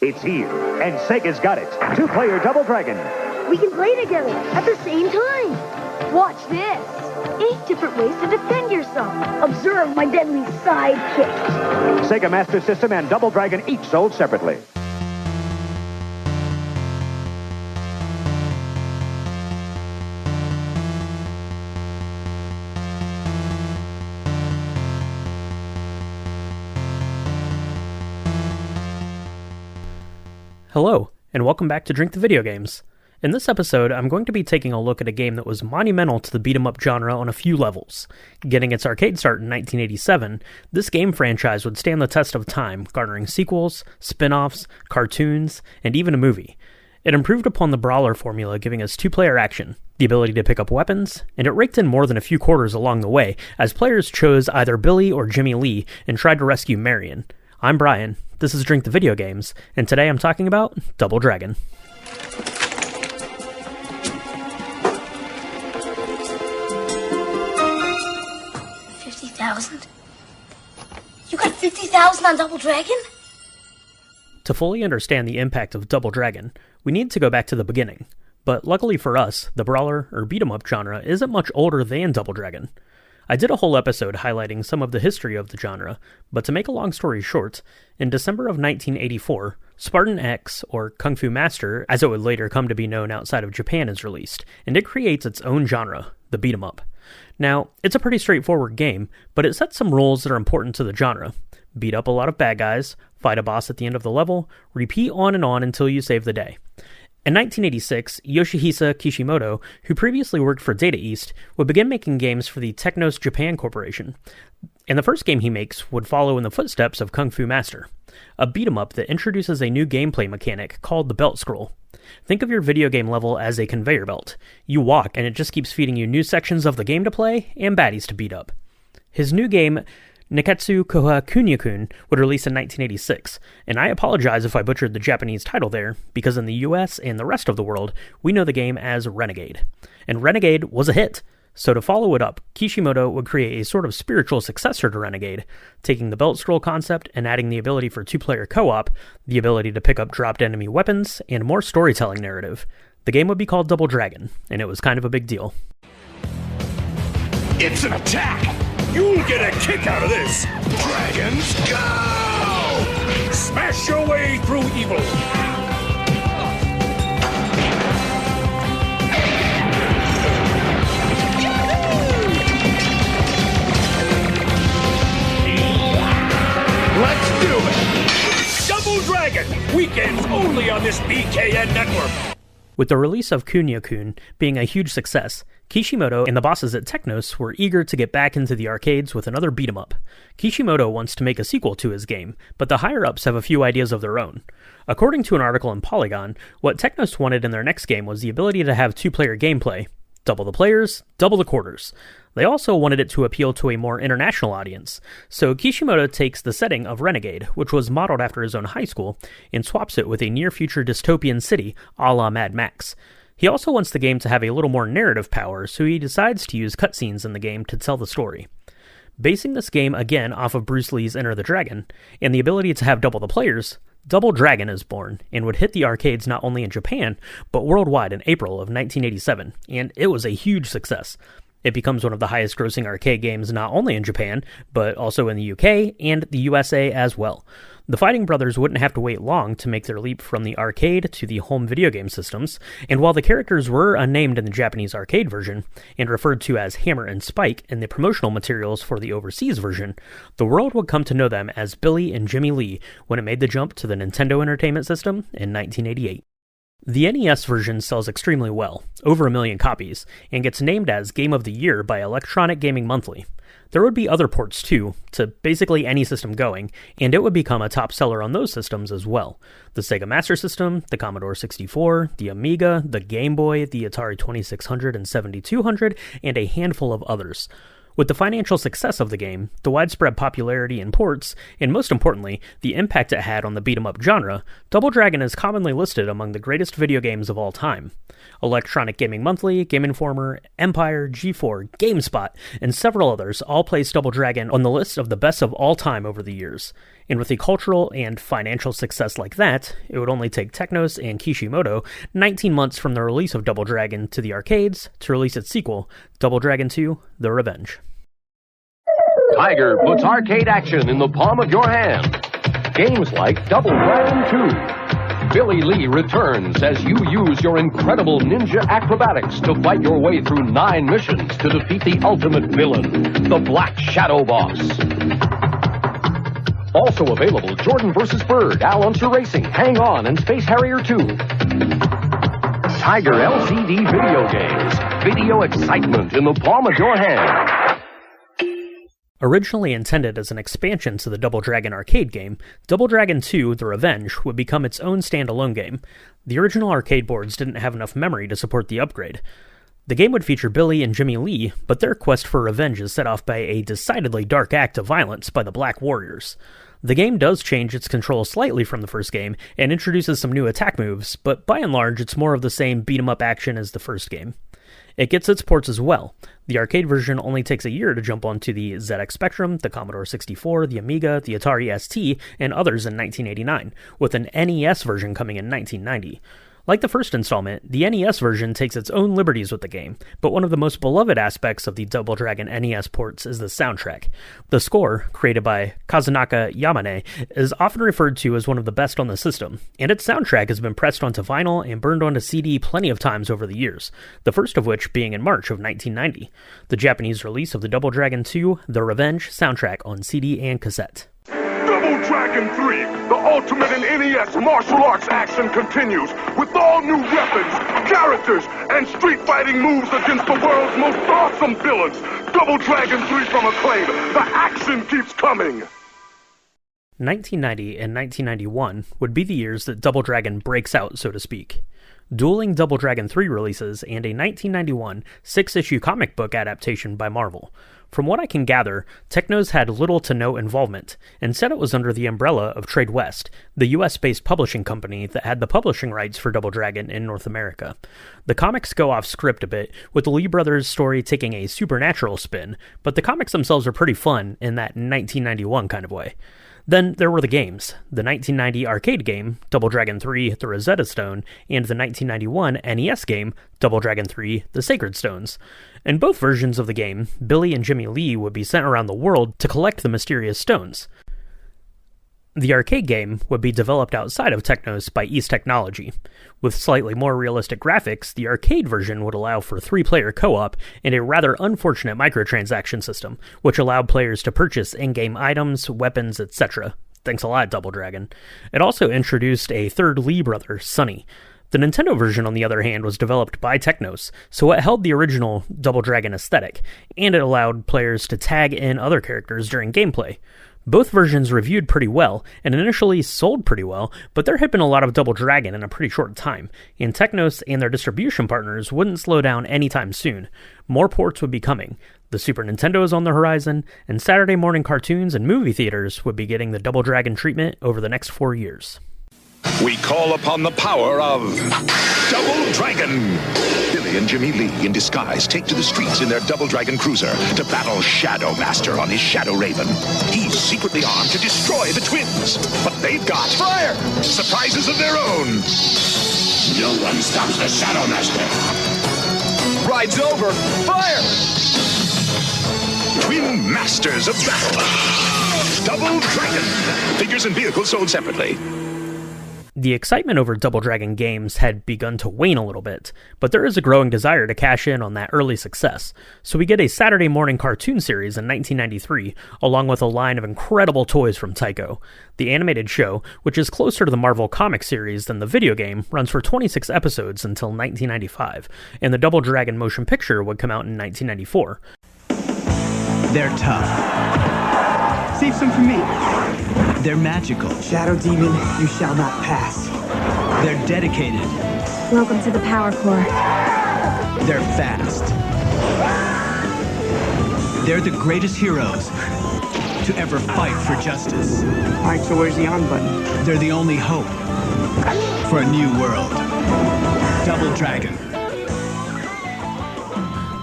It's here, and Sega's got it. Two-player Double Dragon. We can play together at the same time. Watch this. 8 different ways to defend yourself. Observe my deadly sidekick. Sega Master System and Double Dragon each sold separately. Hello, and welcome back to Drink the Video Games. In this episode, I'm going to be taking a look at a game that was monumental to the beat-em-up genre on a few levels. Getting its arcade start in 1987, this game franchise would stand the test of time, garnering sequels, spin-offs, cartoons, and even a movie. It improved upon the brawler formula, giving us two-player action, the ability to pick up weapons, and it raked in more than a few quarters along the way, as players chose either Billy or Jimmy Lee and tried to rescue Marion. I'm Brian, this is Drink the Video Games, and today I'm talking about Double Dragon. 50,000? You got 50,000 on Double Dragon? To fully understand the impact of Double Dragon, we need to go back to the beginning. But luckily for us, the brawler or beat-em-up genre isn't much older than Double Dragon. I did a whole episode highlighting some of the history of the genre, but to make a long story short, in December of 1984, Spartan X, or Kung Fu Master, as it would later come to be known outside of Japan, is released, and it creates its own genre, the beat-em-up. Now, it's a pretty straightforward game, but it sets some rules that are important to the genre. Beat up a lot of bad guys, fight a boss at the end of the level, repeat on and on until you save the day. In 1986, Yoshihisa Kishimoto, who previously worked for Data East, would begin making games for the Technos Japan Corporation. And the first game he makes would follow in the footsteps of Kung Fu Master, a beat-em-up that introduces a new gameplay mechanic called the belt scroll. Think of your video game level as a conveyor belt. You walk and it just keeps feeding you new sections of the game to play and baddies to beat up. His new game, Neketsu Koha Kunio-kun, would release in 1986, and I apologize if I butchered the Japanese title there, because in the US and the rest of the world, we know the game as Renegade. And Renegade was a hit, so to follow it up, Kishimoto would create a sort of spiritual successor to Renegade, taking the belt scroll concept and adding the ability for two-player co-op, the ability to pick up dropped enemy weapons, and more storytelling narrative. The game would be called Double Dragon, and it was kind of a big deal. It's an attack! You'll get a kick out of this! Dragons, go! Smash your way through evil! Let's do it! Double Dragon! Weekends only on this BKN network! With the release of Kunio-kun being a huge success, Kishimoto and the bosses at Technos were eager to get back into the arcades with another beat-em-up. Kishimoto wants to make a sequel to his game, but the higher-ups have a few ideas of their own. According to an article in Polygon, what Technos wanted in their next game was the ability to have two-player gameplay. Double the players, double the quarters. They also wanted it to appeal to a more international audience, so Kishimoto takes the setting of Renegade, which was modeled after his own high school, and swaps it with a near-future dystopian city, a la Mad Max. He also wants the game to have a little more narrative power, so he decides to use cutscenes in the game to tell the story. Basing this game again off of Bruce Lee's Enter the Dragon, and the ability to have double the players, Double Dragon is born, and would hit the arcades not only in Japan, but worldwide in April of 1987, and it was a huge success. It becomes one of the highest grossing arcade games not only in Japan, but also in the UK and the U.S.A. as well. The Fighting Brothers wouldn't have to wait long to make their leap from the arcade to the home video game systems, and while the characters were unnamed in the Japanese arcade version, and referred to as Hammer and Spike in the promotional materials for the overseas version, the world would come to know them as Billy and Jimmy Lee when it made the jump to the Nintendo Entertainment System in 1988. The NES version sells extremely well, over 1 million copies, and gets named as Game of the Year by Electronic Gaming Monthly. There would be other ports too, to basically any system going, and it would become a top seller on those systems as well. The Sega Master System, the Commodore 64, the Amiga, the Game Boy, the Atari 2600 and 7200, and a handful of others. With the financial success of the game, the widespread popularity in ports, and most importantly, the impact it had on the beat-em-up genre, Double Dragon is commonly listed among the greatest video games of all time. Electronic Gaming Monthly, Game Informer, Empire, G4, GameSpot, and several others all place Double Dragon on the list of the best of all time over the years. And with a cultural and financial success like that, it would only take Technos and Kishimoto 19 months from the release of Double Dragon to the arcades to release its sequel, Double Dragon 2: The Revenge. Tiger puts arcade action in the palm of your hand. Games like Double Dragon 2. Billy Lee returns as you use your incredible ninja acrobatics to fight your way through 9 missions to defeat the ultimate villain, the Black Shadow Boss. Also available, Jordan vs. Bird, Al Unser Racing, Hang On, and Space Harrier 2. Tiger LCD video games. Video excitement in the palm of your hand. Originally intended as an expansion to the Double Dragon arcade game, Double Dragon 2: The Revenge would become its own standalone game. The original arcade boards didn't have enough memory to support the upgrade. The game would feature Billy and Jimmy Lee, but their quest for revenge is set off by a decidedly dark act of violence by the Black Warriors. The game does change its control slightly from the first game and introduces some new attack moves, but by and large it's more of the same beat-em-up action as the first game. It gets its ports as well. The arcade version only takes a year to jump onto the ZX Spectrum, the Commodore 64, the Amiga, the Atari ST, and others in 1989, with an NES version coming in 1990. Like the first installment, the NES version takes its own liberties with the game, but one of the most beloved aspects of the Double Dragon NES ports is the soundtrack. The score, created by Kazunaka Yamane, is often referred to as one of the best on the system, and its soundtrack has been pressed onto vinyl and burned onto CD plenty of times over the years, the first of which being in March of 1990, the Japanese release of the Double Dragon 2: The Revenge soundtrack on CD and cassette. Double Dragon 3, the ultimate in NES martial arts action continues with all new weapons, characters, and street fighting moves against the world's most awesome villains. Double Dragon 3 from Acclaim, the action keeps coming. 1990 and 1991 would be the years that Double Dragon breaks out, so to speak. Dueling Double Dragon 3 releases and a 1991 6-issue comic book adaptation by Marvel. From what I can gather, Technos had little to no involvement. Instead, it was under the umbrella of Trade West, the US-based publishing company that had the publishing rights for Double Dragon in North America. The comics go off script a bit, with the Lee brothers' story taking a supernatural spin, but the comics themselves are pretty fun in that 1991 kind of way. Then there were the games, the 1990 arcade game, Double Dragon 3: The Rosetta Stone, and the 1991 NES game, Double Dragon 3: The Sacred Stones. In both versions of the game, Billy and Jimmy Lee would be sent around the world to collect the mysterious stones. The arcade game would be developed outside of Technos by East Technology. With slightly more realistic graphics, the arcade version would allow for 3-player co-op and a rather unfortunate microtransaction system, which allowed players to purchase in-game items, weapons, etc. Thanks a lot, Double Dragon. It also introduced a third Lee brother, Sonny. The Nintendo version, on the other hand, was developed by Technos, so it held the original Double Dragon aesthetic, and it allowed players to tag in other characters during gameplay. Both versions reviewed pretty well, and initially sold pretty well, but there had been a lot of Double Dragon in a pretty short time, and Technos and their distribution partners wouldn't slow down anytime soon. More ports would be coming. The Super Nintendo is on the horizon, and Saturday morning cartoons and movie theaters would be getting the Double Dragon treatment over the next 4 years. We call upon the power of Double Dragon. Billy and Jimmy Lee, in disguise, take to the streets in their Double Dragon cruiser to battle Shadow Master on his Shadow Raven. He's secretly armed to destroy the twins, but they've got fire surprises of their own. No one stops the Shadow Master. Ride's over. Fire! Twin Masters of Battle. Double Dragon. Figures and vehicles sold separately. The excitement over Double Dragon games had begun to wane a little bit, but there is a growing desire to cash in on that early success, so we get a Saturday morning cartoon series in 1993, along with a line of incredible toys from Tyco. The animated show, which is closer to the Marvel comic series than the video game, runs for 26 episodes until 1995, and the Double Dragon motion picture would come out in 1994. They're tough. Save some for me. They're magical. Shadow Demon, you shall not pass. They're dedicated. Welcome to the Power Core. They're fast. They're the greatest heroes to ever fight for justice. All right, so where's the on button? They're the only hope for a new world. Double Dragon.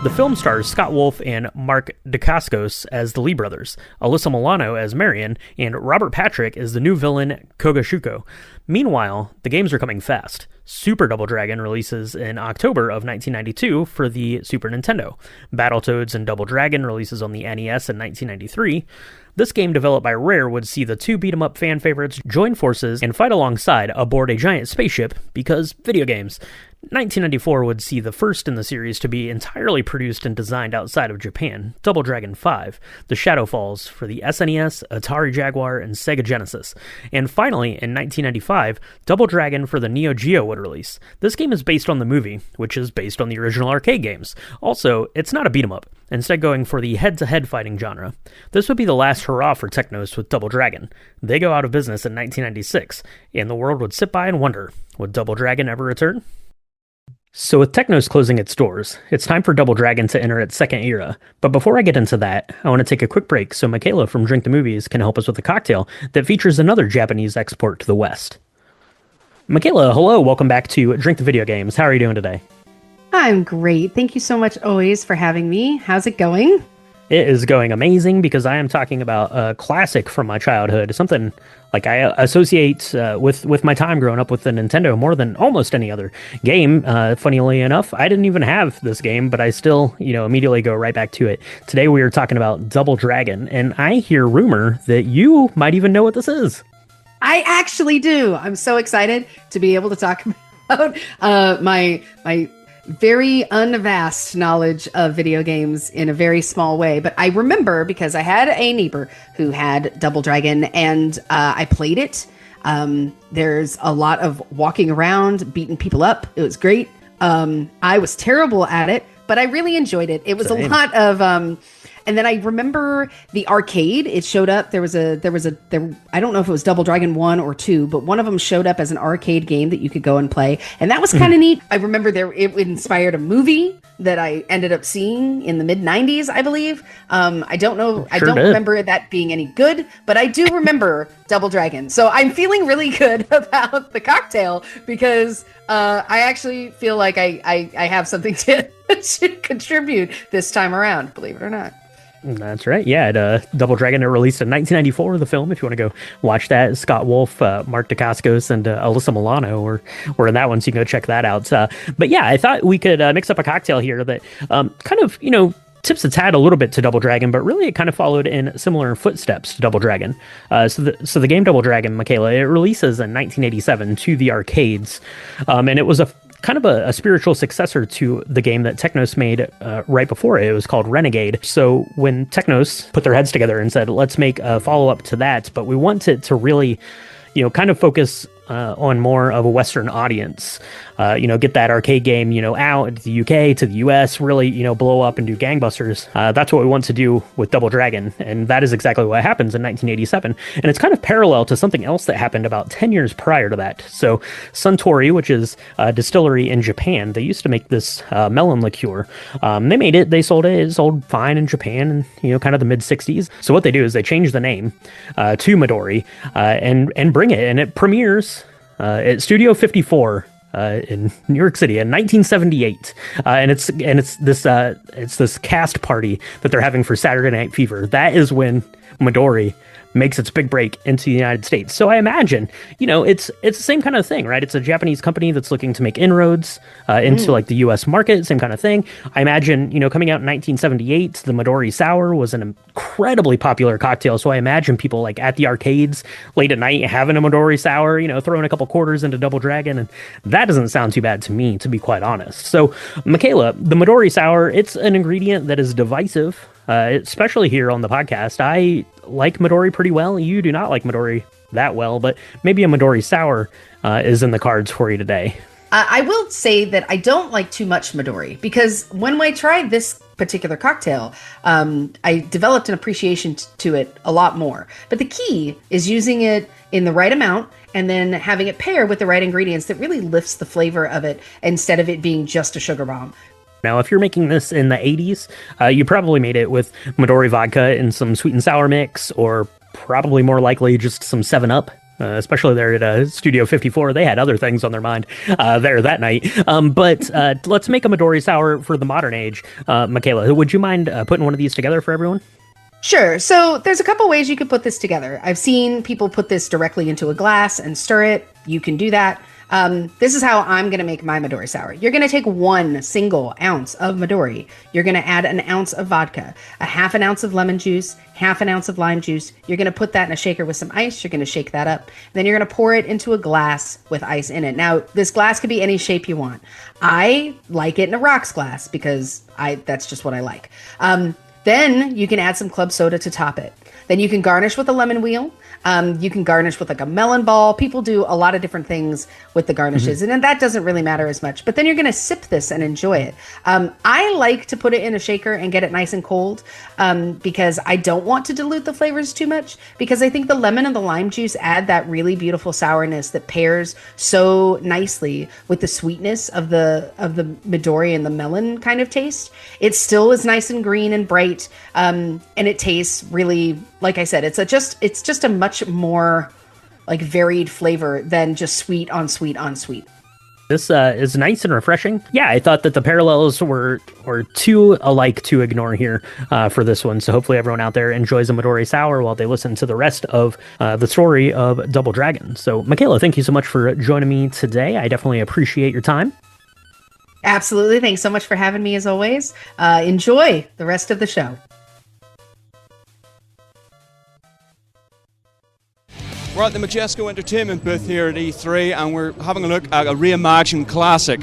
The film stars Scott Wolf and Mark Dacascos as the Lee brothers, Alyssa Milano as Marion, and Robert Patrick as the new villain Kogashuko. Meanwhile, the games are coming fast. Super Double Dragon releases in October of 1992 for the Super Nintendo. Battletoads and Double Dragon releases on the NES in 1993. This game, developed by Rare, would see the two beat-em-up fan favorites join forces and fight alongside aboard a giant spaceship because video games. 1994 would see the first in the series to be entirely produced and designed outside of Japan, Double Dragon 5, The Shadow Falls for the SNES, Atari Jaguar, and Sega Genesis. And finally, in 1995, Double Dragon for the Neo Geo would release. This game is based on the movie, which is based on the original arcade games. Also, it's not a beat-em-up, instead going for the head-to-head fighting genre. This would be the last hurrah for Technos with Double Dragon. They go out of business in 1996, and the world would sit by and wonder, would Double Dragon ever return? So with Technos closing its doors, it's time for Double Dragon to enter its second era. But before I get into that, I want to take a quick break so Michaela from Drink the Movies can help us with a cocktail that features another Japanese export to the West. Michaela, hello, welcome back to Drink the Video Games. How are you doing today? I'm great. Thank you so much always for having me. How's it going? It is going amazing because I am talking about a classic from my childhood, something like I associate with my time growing up with the Nintendo more than almost any other game. Funnily enough, I didn't even have this game, but I still, immediately go right back to it. Today we are talking about Double Dragon, and I hear rumor that you might even know what this is. I actually do. I'm so excited to be able to talk about my very unvast knowledge of video games in a very small way. But I remember because I had a neighbor who had Double Dragon and I played it. There's a lot of walking around, beating people up. It was great. I was terrible at it, but I really enjoyed it. It was a lot of... and then I remember the arcade. It showed up. There I don't know if it was Double Dragon 1 or 2, but one of them showed up as an arcade game that you could go and play. And that was kind of neat. I remember it inspired a movie that I ended up seeing in the mid-90s, I believe. I don't know. I don't remember that being any good, but I do remember Double Dragon. So I'm feeling really good about the cocktail because I actually feel like I have something to contribute this time around, believe it or not. That's right. Yeah, Double Dragon, it released in 1994, the film, if you want to go watch that. Scott Wolf, Mark Dacascos, and Alyssa Milano were in that one, so you can go check that out. But yeah, I thought we could mix up a cocktail here that kind of, tips its hat a little bit to Double Dragon, but really it kind of followed in similar footsteps to Double Dragon. So the game Double Dragon, Michaela, it releases in 1987 to the arcades, and it was a kind of a spiritual successor to the game that Technos made right before it. It was called Renegade. So when Technos put their heads together and said, let's make a follow-up to that, but we want it to really, kind of focus on more of a Western audience, get that arcade game, out to the UK, to the US, really, blow up and do gangbusters. That's what we want to do with Double Dragon. And that is exactly what happens in 1987. And it's kind of parallel to something else that happened about 10 years prior to that. So Suntory, which is a distillery in Japan, they used to make this melon liqueur. They made it, they sold it, it sold fine in Japan in, kind of the mid 60s. So what they do is they change the name to Midori and bring it, and it premieres at Studio 54 in New York City in 1978, and it's this cast party that they're having for Saturday Night Fever. That is when Midori makes its big break into the United States. So I imagine, it's the same kind of thing, right? It's a Japanese company that's looking to make inroads into like the U.S. market, same kind of thing. I imagine, coming out in 1978, the Midori Sour was an incredibly popular cocktail. So I imagine people like at the arcades late at night having a Midori Sour, throwing a couple quarters into Double Dragon, and that doesn't sound too bad to me, to be quite honest. So Michaela, the Midori Sour, it's an ingredient that is divisive, especially here on the podcast. I like Midori pretty well. You do not like Midori that well, but maybe a Midori Sour is in the cards for you today. I will say that I don't like too much Midori because when I tried this particular cocktail, I developed an appreciation to it a lot more. But the key is using it in the right amount and then having it pair with the right ingredients that really lifts the flavor of it instead of it being just a sugar bomb. Now, if you're making this in the 80s, you probably made it with Midori vodka and some sweet and sour mix, or probably more likely just some 7-Up especially there at Studio 54. They had other things on their mind there that night. But let's make a Midori Sour for the modern age. Michaela, would you mind putting one of these together for everyone? Sure. So there's a couple ways you could put this together. I've seen people put this directly into a glass and stir it. You can do that. This is how I'm going to make my Midori Sour. You're going to take 1 single ounce of Midori. You're going to add an ounce of vodka, a half an ounce of lemon juice, half an ounce of lime juice. You're going to put that in a shaker with some ice. You're going to shake that up. Then you're going to pour it into a glass with ice in it. Now, this glass could be any shape you want. I like it in a rocks glass because that's just what I like. Then you can add some club soda to top it. Then you can garnish with a lemon wheel. You can garnish with like a melon ball. People do a lot of different things with the garnishes, and then that doesn't really matter as much. But then you're going to sip this and enjoy it. I like to put it in a shaker and get it nice and cold because I don't want to dilute the flavors too much, because I think the lemon and the lime juice add that really beautiful sourness that pairs so nicely with the sweetness of the Midori and the melon kind of taste. It still is nice and green and bright, and it tastes really, like I said, it's just a much more like varied flavor than just sweet on sweet on sweet. This is nice and refreshing. Yeah, I thought that the parallels were too alike to ignore here for this one. So hopefully everyone out there enjoys a Midori Sour while they listen to the rest of the story of Double Dragon. So Michaela, thank you so much for joining me today. I definitely appreciate your time. Absolutely. Thanks so much for having me as always. Enjoy the rest of the show. We're at the Majesco Entertainment booth here at E3, and we're having a look at a reimagined classic.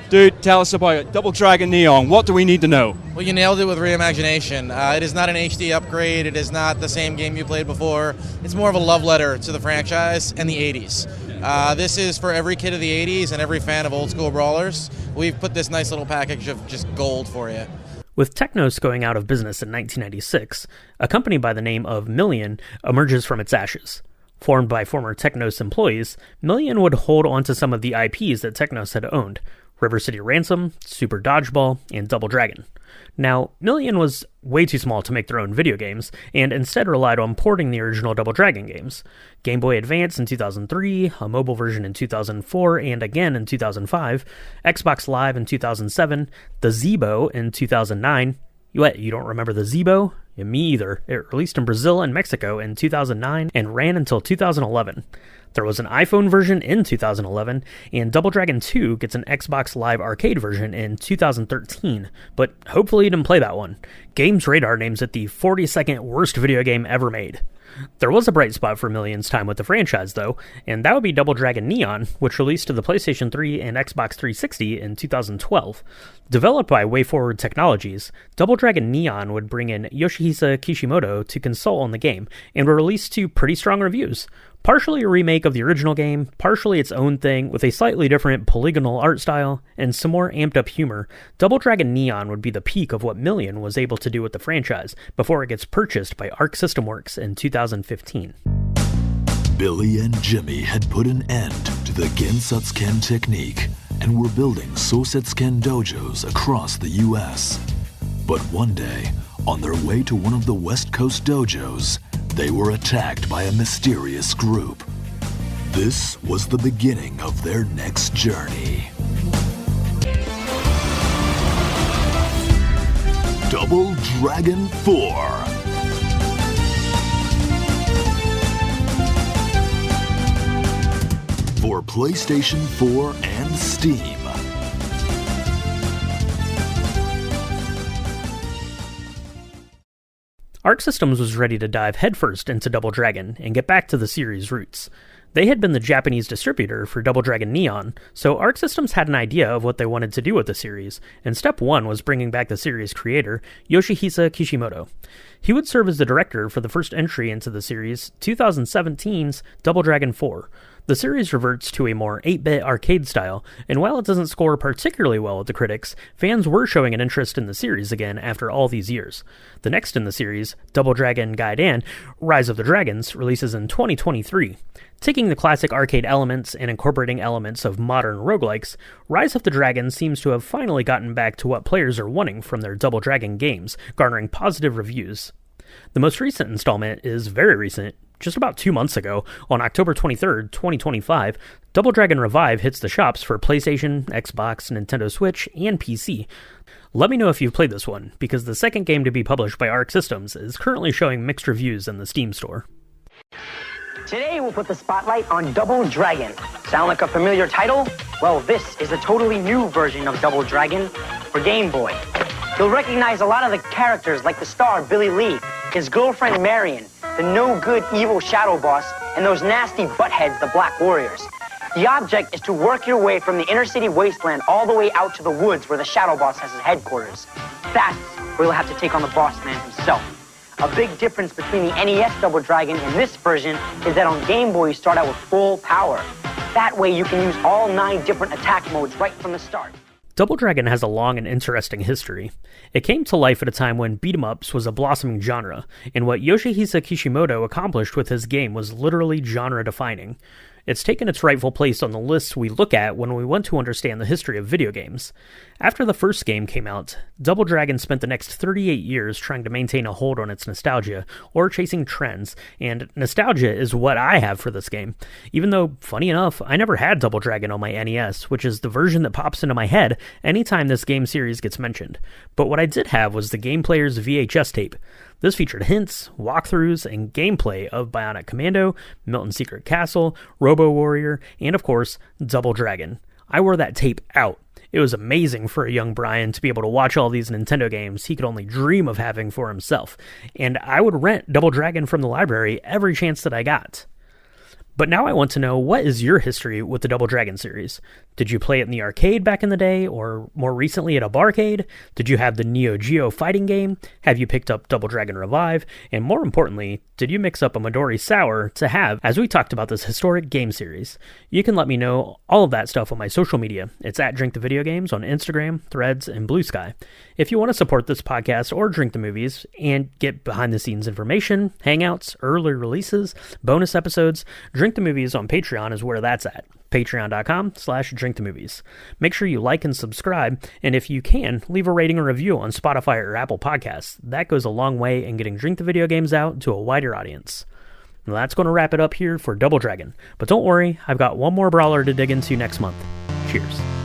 Dude, tell us about it. Double Dragon Neon. What do we need to know? Well, you nailed it with reimagination. It is not an HD upgrade. It is not the same game you played before. It's more of a love letter to the franchise and the 80s. This is for every kid of the 80s and every fan of old school brawlers. We've put this nice little package of just gold for you. With Technos going out of business in 1996, a company by the name of Million emerges from its ashes. Formed by former Technos employees, Million would hold onto some of the IPs that Technos had owned: River City Ransom, Super Dodgeball, and Double Dragon. Now, Million was way too small to make their own video games, and instead relied on porting the original Double Dragon games. Game Boy Advance in 2003, a mobile version in 2004 and again in 2005, Xbox Live in 2007, the Zeebo in 2009. You don't remember the Zeebo? Yeah, me either. It released in Brazil and Mexico in 2009 and ran until 2011. There was an iPhone version in 2011, and Double Dragon 2 gets an Xbox Live Arcade version in 2013, but hopefully you didn't play that one. Games Radar names it the 42nd worst video game ever made. There was a bright spot for Million's time with the franchise, though, and that would be Double Dragon Neon, which released to the PlayStation 3 and Xbox 360 in 2012. Developed by WayForward Technologies, Double Dragon Neon would bring in Yoshihisa Kishimoto to consult on the game, and were released to pretty strong reviews. Partially a remake of the original game, partially its own thing with a slightly different polygonal art style, and some more amped up humor, Double Dragon Neon would be the peak of what Million was able to do with the franchise before it gets purchased by Arc System Works in 2015. Billy and Jimmy had put an end to the Gensutsuken technique and were building Sosetsuken dojos across the U.S. But one day, on their way to one of the West Coast dojos, they were attacked by a mysterious group. This was the beginning of their next journey. Double Dragon 4. For PlayStation 4 and Steam. Arc Systems was ready to dive headfirst into Double Dragon and get back to the series' roots. They had been the Japanese distributor for Double Dragon Neon, so Arc Systems had an idea of what they wanted to do with the series, and step one was bringing back the series' creator, Yoshihisa Kishimoto. He would serve as the director for the first entry into the series, 2017's Double Dragon 4. The series reverts to a more 8-bit arcade style, and while it doesn't score particularly well with the critics, fans were showing an interest in the series again after all these years. The next in the series, Double Dragon Gaiden, Rise of the Dragons, releases in 2023. Taking the classic arcade elements and incorporating elements of modern roguelikes, Rise of the Dragon seems to have finally gotten back to what players are wanting from their Double Dragon games, garnering positive reviews. The most recent installment is very recent, Just about 2 months ago, on October 23rd, 2025, Double Dragon Revive hits the shops for PlayStation, Xbox, Nintendo Switch, and PC. Let me know if you've played this one, because the second game to be published by Arc Systems is currently showing mixed reviews in the Steam store. Today we'll put the spotlight on Double Dragon. Sound like a familiar title? Well, this is a totally new version of Double Dragon for Game Boy. You'll recognize a lot of the characters like the star Billy Lee, his girlfriend Marion, the no-good evil Shadow Boss, and those nasty buttheads, the Black Warriors. The object is to work your way from the inner city wasteland all the way out to the woods where the Shadow Boss has his headquarters. That's where you'll have to take on the boss man himself. A big difference between the NES Double Dragon and this version is that on Game Boy you start out with full power. That way you can use all 9 different attack modes right from the start. Double Dragon has a long and interesting history. It came to life at a time when beat-em-ups was a blossoming genre, and what Yoshihisa Kishimoto accomplished with his game was literally genre-defining. It's taken its rightful place on the lists we look at when we want to understand the history of video games. After the first game came out, Double Dragon spent the next 38 years trying to maintain a hold on its nostalgia, or chasing trends, and nostalgia is what I have for this game. Even though, funny enough, I never had Double Dragon on my NES, which is the version that pops into my head anytime this game series gets mentioned. But what I did have was the Game Player's VHS tape. This featured hints, walkthroughs, and gameplay of Bionic Commando, Milton Secret Castle, Robo Warrior, and of course, Double Dragon. I wore that tape out. It was amazing for a young Brian to be able to watch all these Nintendo games he could only dream of having for himself, and I would rent Double Dragon from the library every chance that I got. But now I want to know, what is your history with the Double Dragon series? Did you play it in the arcade back in the day, or more recently at a barcade? Did you have the Neo Geo fighting game? Have you picked up Double Dragon Revive? And more importantly, did you mix up a Midori Sour to have as we talked about this historic game series? You can let me know all of that stuff on my social media. It's at Drink the Video Games on Instagram, Threads, and Blue Sky. If you want to support this podcast or Drink the Movies and get behind the scenes information, hangouts, early releases, bonus episodes, Drink the Movies on Patreon is where that's at. Patreon.com/drinkthemovies. Make sure you like and subscribe, and if you can, leave a rating or review on Spotify or Apple Podcasts. That goes a long way in getting Drink the Video Games out to a wider audience. Now that's going to wrap it up here for Double Dragon. But don't worry, I've got one more brawler to dig into next month. Cheers.